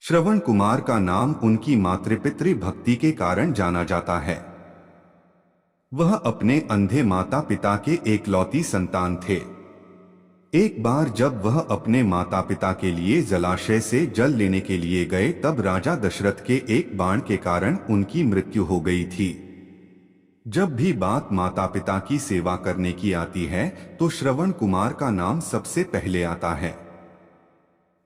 श्रवण कुमार का नाम उनकी मातृपितृ भक्ति के कारण जाना जाता है। वह अपने अंधे माता पिता के एकलौती संतान थे। एक बार जब वह अपने माता पिता के लिए जलाशय से जल लेने के लिए गए, तब राजा दशरथ के एक बाण के कारण उनकी मृत्यु हो गई थी। जब भी बात माता पिता की सेवा करने की आती है तो श्रवण कुमार का नाम सबसे पहले आता है।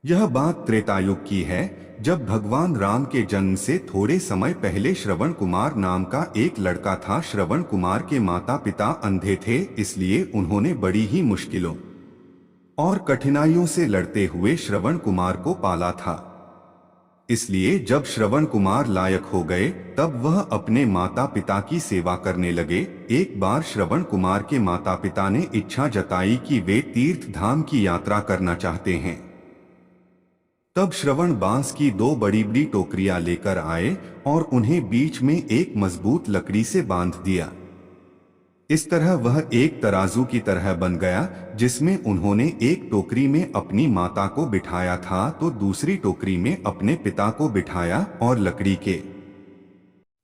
यह बात त्रेतायुग की है, जब भगवान राम के जन्म से थोड़े समय पहले श्रवण कुमार नाम का एक लड़का था। श्रवण कुमार के माता पिता अंधे थे, इसलिए उन्होंने बड़ी ही मुश्किलों और कठिनाइयों से लड़ते हुए श्रवण कुमार को पाला था। इसलिए जब श्रवण कुमार लायक हो गए, तब वह अपने माता पिता की सेवा करने लगे। एक बार श्रवण कुमार के माता पिता ने इच्छा जताई कि वे तीर्थ धाम की यात्रा करना चाहते हैं। तब श्रवण बांस की दो बड़ी बड़ी टोकरियां लेकर आए और उन्हें बीच में एक मजबूत लकड़ी से बांध दिया। इस तरह वह एक तराजू की तरह बन गया, जिसमें उन्होंने एक टोकरी में अपनी माता को बिठाया था तो दूसरी टोकरी में अपने पिता को बिठाया और लकड़ी के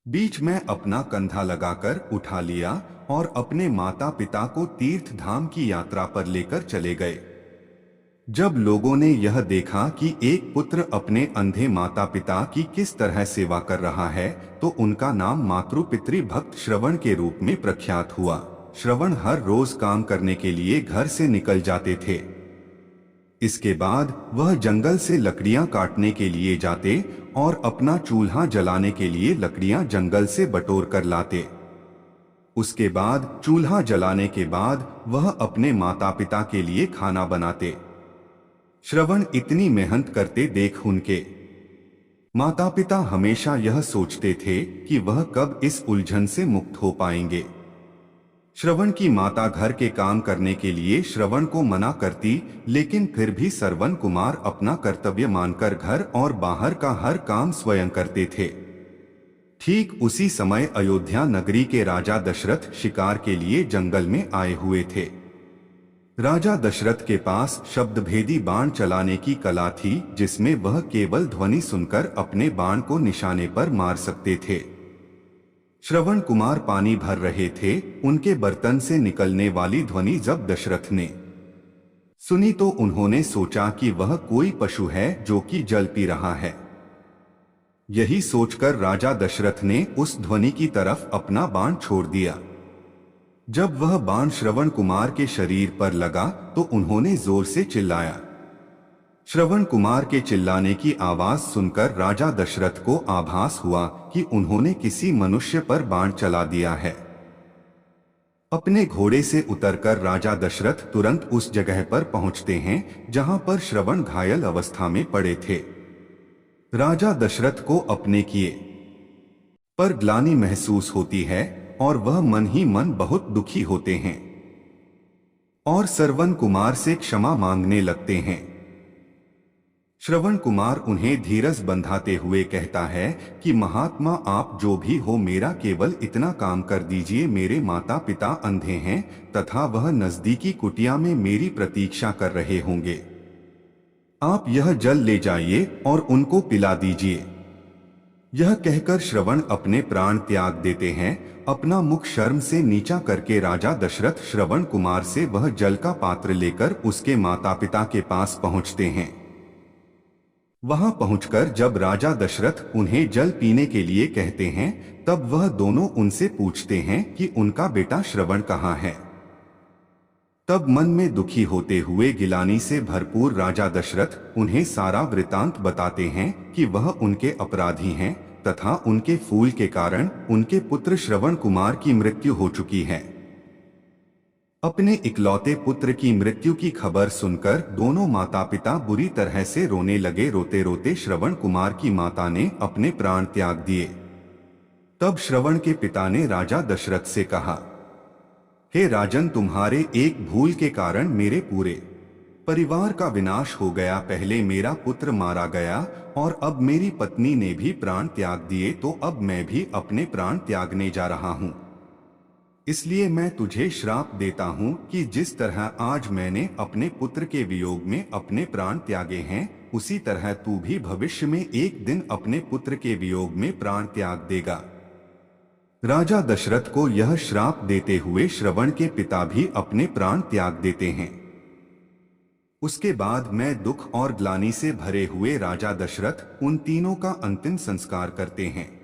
बीच में अपना कंधा लगाकर उठा लिया और अपने माता पिता को तीर्थ धाम की यात्रा पर लेकर चले गए। जब लोगों ने यह देखा कि एक पुत्र अपने अंधे माता पिता की किस तरह सेवा कर रहा है, तो उनका नाम मातृपितृ भक्त श्रवण के रूप में प्रख्यात हुआ। श्रवण हर रोज काम करने के लिए घर से निकल जाते थे। इसके बाद वह जंगल से लकड़ियां काटने के लिए जाते और अपना चूल्हा जलाने के लिए लकड़ियां जंगल से बटोर कर लाते। उसके बाद चूल्हा जलाने के बाद वह अपने माता पिता के लिए खाना बनाते। श्रवण इतनी मेहनत करते देख उनके माता पिता हमेशा यह सोचते थे कि वह कब इस उलझन से मुक्त हो पाएंगे। श्रवण की माता घर के काम करने के लिए श्रवण को मना करती, लेकिन फिर भी श्रवण कुमार अपना कर्तव्य मानकर घर और बाहर का हर काम स्वयं करते थे। ठीक उसी समय अयोध्या नगरी के राजा दशरथ शिकार के लिए जंगल में आए हुए थे। राजा दशरथ के पास शब्दभेदी बाण चलाने की कला थी, जिसमें वह केवल ध्वनि सुनकर अपने बाण को निशाने पर मार सकते थे। श्रवण कुमार पानी भर रहे थे। उनके बर्तन से निकलने वाली ध्वनि जब दशरथ ने सुनी तो उन्होंने सोचा कि वह कोई पशु है जो कि जल पी रहा है। यही सोचकर राजा दशरथ ने उस ध्वनि की तरफ अपना बाण छोड़ दिया। जब वह बाण श्रवण कुमार के शरीर पर लगा तो उन्होंने जोर से चिल्लाया। श्रवण कुमार के चिल्लाने की आवाज सुनकर राजा दशरथ को आभास हुआ कि उन्होंने किसी मनुष्य पर बाण चला दिया है। अपने घोड़े से उतरकर राजा दशरथ तुरंत उस जगह पर पहुंचते हैं जहां पर श्रवण घायल अवस्था में पड़े थे। राजा दशरथ को अपने किए पर ग्लानि महसूस होती है और वह मन ही मन बहुत दुखी होते हैं और श्रवण कुमार से क्षमा मांगने लगते हैं। श्रवण कुमार उन्हें धीरज बंधाते हुए कहता है कि महात्मा, आप जो भी हो, मेरा केवल इतना काम कर दीजिए। मेरे माता पिता अंधे हैं तथा वह नजदीकी कुटिया में मेरी प्रतीक्षा कर रहे होंगे। आप यह जल ले जाइए और उनको पिला दीजिए। यह कहकर श्रवण अपने प्राण त्याग देते हैं। अपना मुख शर्म से नीचा करके राजा दशरथ श्रवण कुमार से वह जल का पात्र लेकर उसके माता पिता के पास पहुंचते हैं। वहां पहुंचकर जब राजा दशरथ उन्हें जल पीने के लिए कहते हैं, तब वह दोनों उनसे पूछते हैं कि उनका बेटा श्रवण कहाँ है। तब मन में दुखी होते हुए गिलानी से भरपूर राजा दशरथ उन्हें सारा वृतांत बताते हैं कि वह उनके अपराधी हैं तथा उनके फूल के कारण उनके पुत्र श्रवण कुमार की मृत्यु हो चुकी है। अपने इकलौते पुत्र की मृत्यु की खबर सुनकर दोनों माता पिता बुरी तरह से रोने लगे। रोते रोते श्रवण कुमार की माता ने अपने प्राण त्याग दिए। तब श्रवण के पिता ने राजा दशरथ से कहा, हे राजन, तुम्हारे एक भूल के कारण मेरे पूरे परिवार का विनाश हो गया। पहले मेरा पुत्र मारा गया और अब मेरी पत्नी ने भी प्राण त्याग दिए, तो अब मैं भी अपने प्राण त्यागने जा रहा हूँ। इसलिए मैं तुझे श्राप देता हूँ कि जिस तरह आज मैंने अपने पुत्र के वियोग में अपने प्राण त्यागे हैं, उसी तरह तू भी भविष्य में एक दिन अपने पुत्र के वियोग में प्राण त्याग देगा। राजा दशरथ को यह श्राप देते हुए श्रवण के पिता भी अपने प्राण त्याग देते हैं। उसके बाद मैं दुख और ग्लानि से भरे हुए राजा दशरथ उन तीनों का अंतिम संस्कार करते हैं।